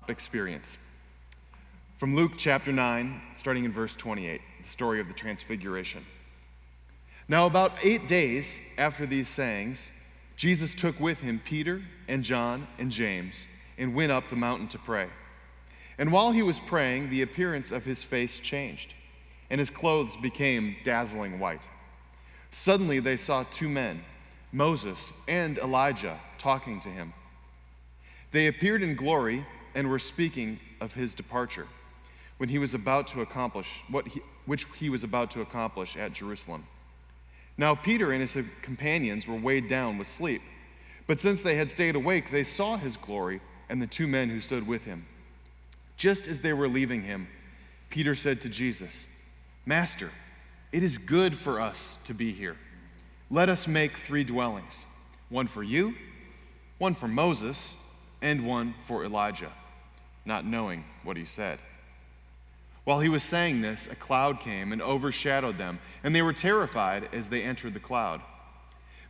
experience. From Luke chapter 9, starting in verse 28, the story of the Transfiguration. Now about 8 days after these sayings, Jesus took with him Peter and John and James and went up the mountain to pray. And while he was praying, the appearance of his face changed, and his clothes became dazzling white. Suddenly they saw two men, Moses and Elijah, talking to him. They appeared in glory and were speaking of his departure, when he was about to accomplish which he was about to accomplish at Jerusalem. Now Peter and his companions were weighed down with sleep, but since they had stayed awake, they saw his glory and the two men who stood with him. Just as they were leaving him, Peter said to Jesus, "Master, it is good for us to be here. Let us make 3 dwellings, one for you, one for Moses, and one for Elijah," not knowing what he said. While he was saying this, a cloud came and overshadowed them, and they were terrified as they entered the cloud.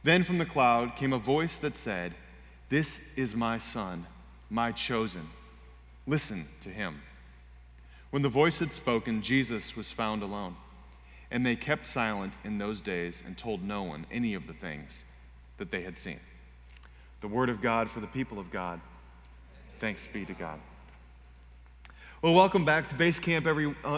Then from the cloud came a voice that said, "This is my son, my chosen. Listen to him." When the voice had spoken, Jesus was found alone, and they kept silent in those days and told no one any of the things that they had seen. The word of God for the people of God. Thanks be to God. Well, welcome back to Basecamp,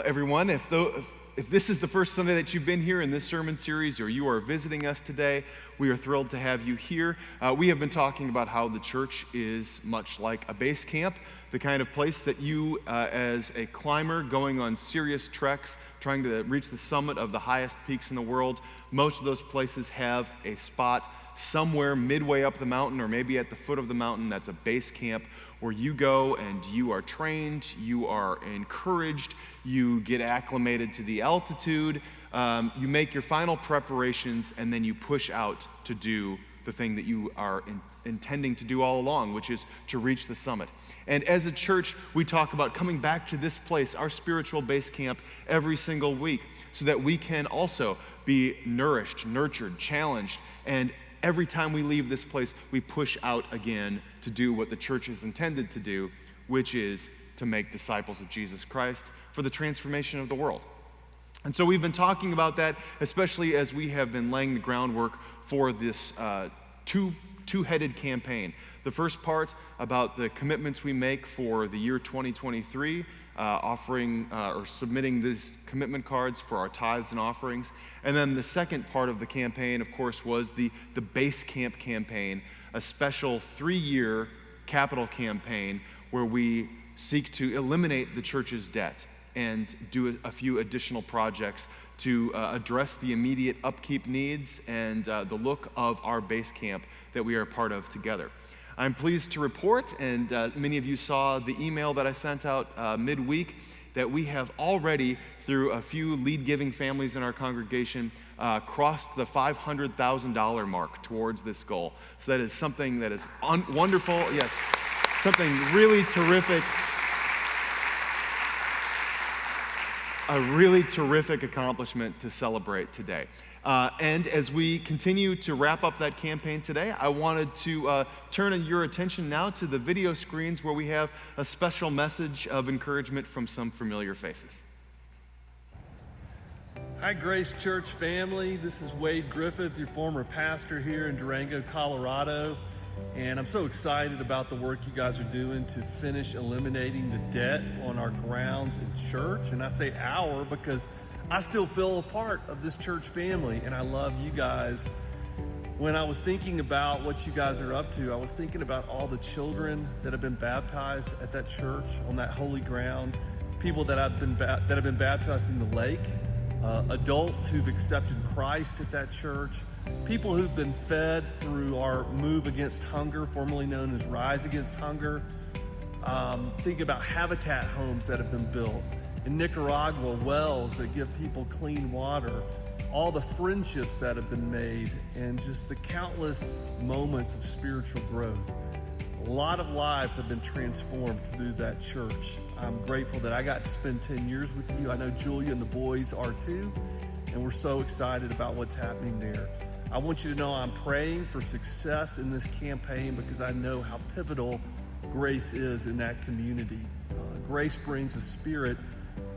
everyone. If this is the first Sunday that you've been here in this sermon series, or you are visiting us today, we are thrilled to have you here. We have been talking about how the church is much like a base camp, the kind of place that you, as a climber going on serious treks, trying to reach the summit of the highest peaks in the world, most of those places have a spot somewhere midway up the mountain or maybe at the foot of the mountain that's a base camp where you go and you are trained, you are encouraged, you get acclimated to the altitude, you make your final preparations, and then you push out to do the thing that you are intending to do all along, which is to reach the summit. And as a church, we talk about coming back to this place, our spiritual base camp, every single week, so that we can also be nourished, nurtured, challenged, and every time we leave this place, we push out again to do what the church is intended to do, which is to make disciples of Jesus Christ for the transformation of the world. And so we've been talking about that, especially as we have been laying the groundwork for this two-headed campaign. The first part about the commitments we make for the year 2023, offering or submitting these commitment cards for our tithes and offerings. And then the second part of the campaign, of course, was the Basecamp campaign, a special 3-year capital campaign where we seek to eliminate the church's debt and do a few additional projects to address the immediate upkeep needs and the look of our base camp that we are a part of together. I'm pleased to report, and many of you saw the email that I sent out midweek, that we have already, through a few lead-giving families in our congregation, crossed the $500,000 mark towards this goal. So that is something that is wonderful. Yes, something really terrific. A really terrific accomplishment to celebrate today. And as we continue to wrap up that campaign today, I wanted to turn your attention now to the video screens where we have a special message of encouragement from some familiar faces. Hi, Grace Church family. This is Wade Griffith, your former pastor here in Durango, Colorado. And I'm so excited about the work you guys are doing to finish eliminating the debt on our grounds in church. And I say our because I still feel a part of this church family, and I love you guys. When I was thinking about what you guys are up to, I was thinking about all the children that have been baptized at that church on that holy ground, people that have been baptized in the lake, adults who've accepted Christ at that church, people who've been fed through our Move Against Hunger, formerly known as Rise Against Hunger. Think about habitat homes that have been built. In Nicaragua, wells that give people clean water, all the friendships that have been made, and just the countless moments of spiritual growth. A lot of lives have been transformed through that church. I'm grateful that I got to spend 10 years with you. I know Julia and the boys are too, and we're so excited about what's happening there. I want you to know I'm praying for success in this campaign because I know how pivotal grace is in that community. Grace brings a spirit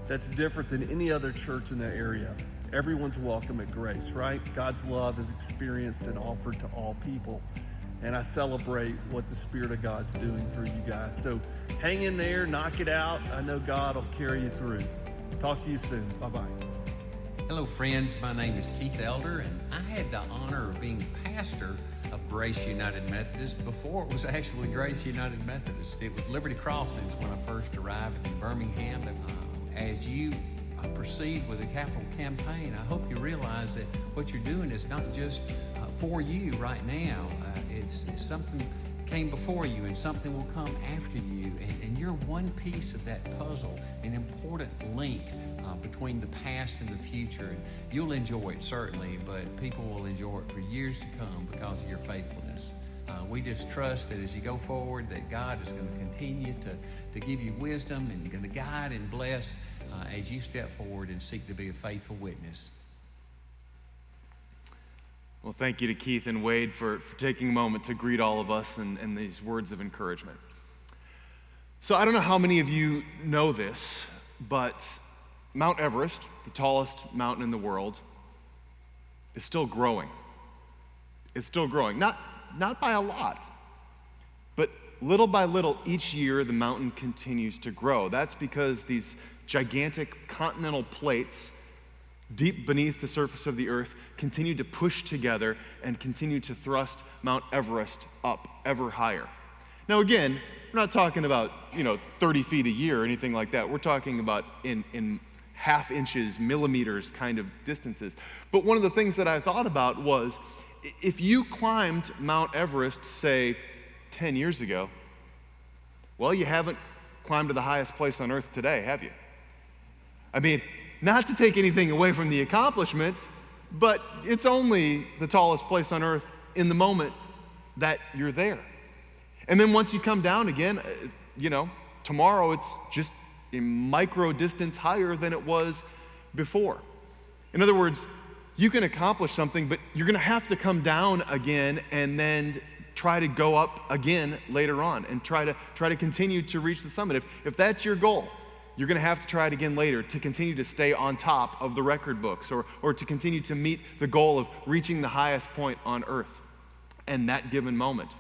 that's different than any other church in that area. Everyone's welcome at Grace, right? God's love is experienced and offered to all people. And I celebrate what the Spirit of God's doing through you guys. So hang in there, knock it out. I know God will carry you through. Talk to you soon. Bye-bye. Hello, friends. My name is Keith Elder, and I had the honor of being pastor of Grace United Methodist before it was actually Grace United Methodist. It was Liberty Crossings when I first arrived in Birmingham. As you proceed with the capital campaign, I hope you realize that what you're doing is not just for you right now. It's something came before you and something will come after you, and you're one piece of that puzzle, an important link between the past and the future. And you'll enjoy it, certainly, but people will enjoy it for years to come because of your faithfulness. We just trust that as you go forward, that God is going to continue to give you wisdom and going to guide and bless as you step forward and seek to be a faithful witness. Well, thank you to Keith and Wade for taking a moment to greet all of us and these words of encouragement. So I don't know how many of you know this, but Mount Everest, the tallest mountain in the world, is still growing. It's still growing. Not by a lot, but little by little each year the mountain continues to grow. That's because these gigantic continental plates deep beneath the surface of the earth continue to push together and continue to thrust Mount Everest up ever higher. Now again, we're not talking about 30 feet a year or anything like that. We're talking about in half inches, millimeters kind of distances. But one of the things that I thought about was, if you climbed Mount Everest, say, 10 years ago, well, you haven't climbed to the highest place on earth today, have you? I mean, not to take anything away from the accomplishment, but it's only the tallest place on earth in the moment that you're there. And then once you come down again, tomorrow it's just a micro distance higher than it was before. In other words, you can accomplish something, but you're going to have to come down again and then try to go up again later on and try to continue to reach the summit. If that's your goal, you're going to have to try it again later to continue to stay on top of the record books or to continue to meet the goal of reaching the highest point on earth in that given moment.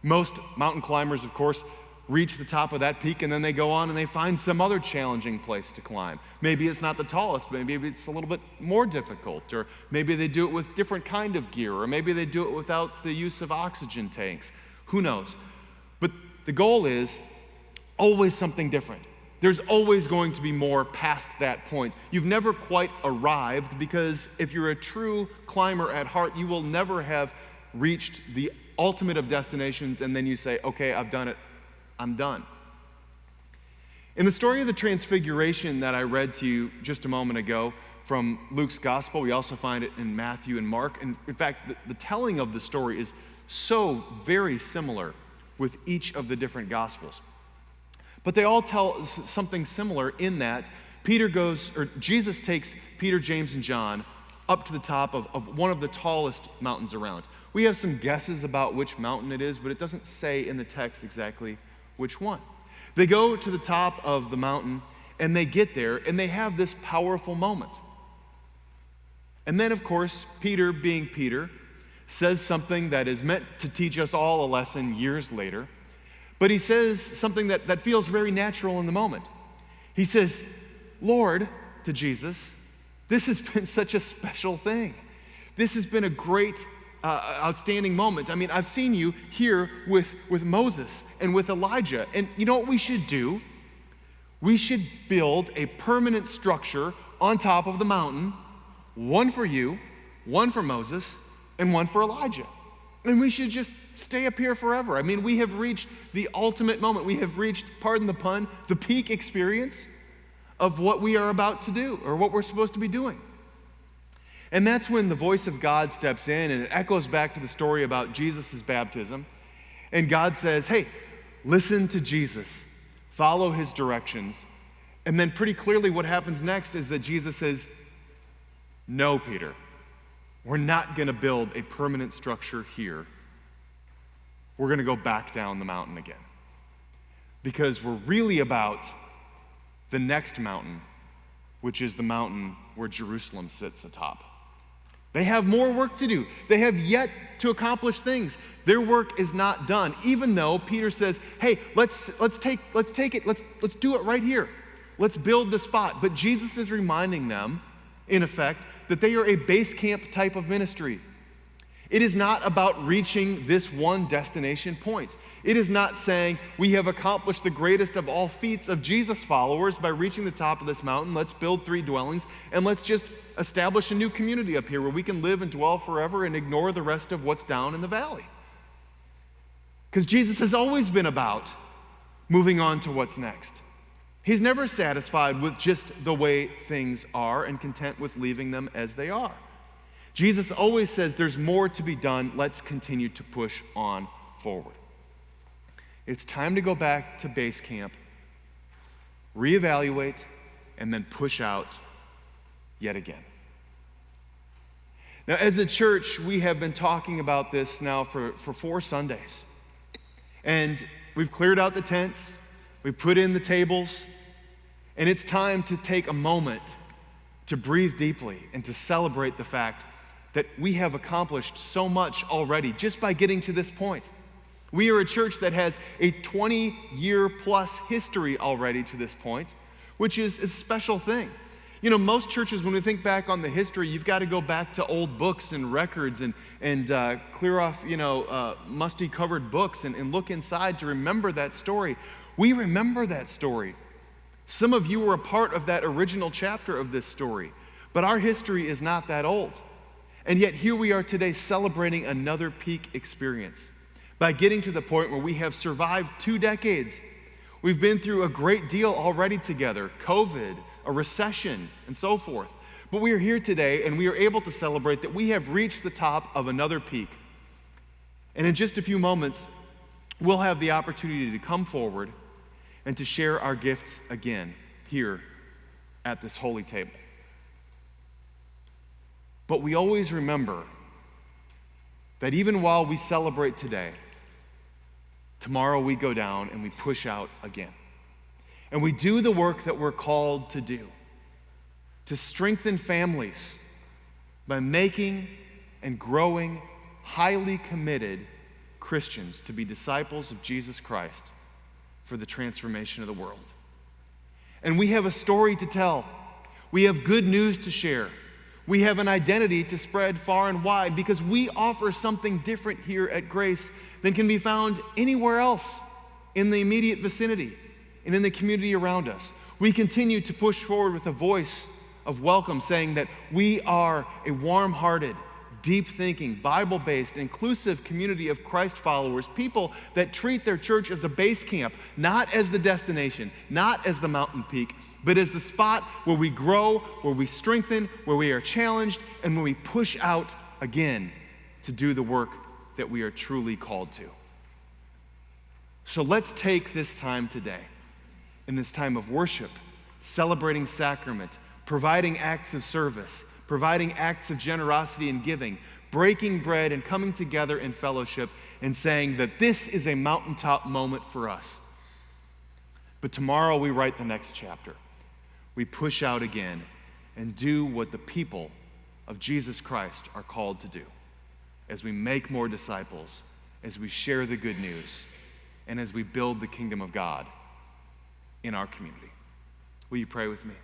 Most mountain climbers, of course, reach the top of that peak and then they go on and they find some other challenging place to climb. Maybe it's not the tallest, maybe it's a little bit more difficult, or maybe they do it with different kind of gear, or maybe they do it without the use of oxygen tanks. Who knows? But the goal is always something different. There's always going to be more past that point. You've never quite arrived, because if you're a true climber at heart, you will never have reached the ultimate of destinations and then you say, okay, I've done it, I'm done. In the story of the Transfiguration that I read to you just a moment ago from Luke's Gospel, we also find it in Matthew and Mark. And in fact, the telling of the story is so very similar with each of the different Gospels. But they all tell something similar in that Jesus takes Peter, James, and John up to the top of one of the tallest mountains around. We have some guesses about which mountain it is, but it doesn't say in the text exactly which one. They go to the top of the mountain, and they get there, and they have this powerful moment. And then, of course, Peter, being Peter, says something that is meant to teach us all a lesson years later. But he says something that feels very natural in the moment. He says, Lord, to Jesus, this has been such a special thing. This has been a great, outstanding moment. I mean, I've seen you here with Moses and with Elijah. And you know what we should do? We should build a permanent structure on top of the mountain, one for you, one for Moses, and one for Elijah. And we should just stay up here forever. I mean, we have reached the ultimate moment. We have reached, pardon the pun, the peak experience of what we are about to do, or what we're supposed to be doing. And that's when the voice of God steps in, and it echoes back to the story about Jesus' baptism. And God says, hey, listen to Jesus, follow his directions. And then pretty clearly what happens next is that Jesus says, no, Peter, we're not going to build a permanent structure here. We're going to go back down the mountain again. because we're really about the next mountain, which is the mountain where Jerusalem sits atop. They have more work to do. They have yet to accomplish things. Their work is not done, even though Peter says, hey, let's take it, let's do it right here. Let's build the spot. But Jesus is reminding them, in effect, that they are a base camp type of ministry. It is not about reaching this one destination point. It is not saying we have accomplished the greatest of all feats of Jesus followers by reaching the top of this mountain. Let's build 3 dwellings and let's just establish a new community up here where we can live and dwell forever and ignore the rest of what's down in the valley. Because Jesus has always been about moving on to what's next. He's never satisfied with just the way things are and content with leaving them as they are. Jesus always says there's more to be done. Let's continue to push on forward. It's time to go back to base camp, reevaluate, and then push out yet again. Now, as a church, we have been talking about this now for 4 Sundays. And we've cleared out the tents, we've put in the tables, and it's time to take a moment to breathe deeply and to celebrate the fact that we have accomplished so much already just by getting to this point. We are a church that has a 20-year plus history already to this point, which is a special thing. You know, most churches, when we think back on the history, you've got to go back to old books and records and clear off, musty covered books and look inside to remember that story. We remember that story. Some of you were a part of that original chapter of this story, but our history is not that old. And yet here we are today celebrating another peak experience by getting to the point where we have survived 2 decades. We've been through a great deal already together, COVID, a recession, and so forth. But we are here today and we are able to celebrate that we have reached the top of another peak. And in just a few moments, we'll have the opportunity to come forward and to share our gifts again here at this holy table. But we always remember that even while we celebrate today, tomorrow we go down and we push out again. And we do the work that we're called to do, to strengthen families by making and growing highly committed Christians to be disciples of Jesus Christ for the transformation of the world. And we have a story to tell. We have good news to share. We have an identity to spread far and wide because we offer something different here at Grace than can be found anywhere else in the immediate vicinity and in the community around us. We continue to push forward with a voice of welcome, saying that we are a warm-hearted, deep-thinking, Bible-based, inclusive community of Christ followers, people that treat their church as a base camp, not as the destination, not as the mountain peak, but as the spot where we grow, where we strengthen, where we are challenged, and where we push out again to do the work that we are truly called to. So let's take this time today, in this time of worship, celebrating sacrament, providing acts of service, providing acts of generosity and giving, breaking bread and coming together in fellowship and saying that this is a mountaintop moment for us. But tomorrow we write the next chapter. We push out again and do what the people of Jesus Christ are called to do as we make more disciples, as we share the good news, and as we build the kingdom of God in our community. Will you pray with me?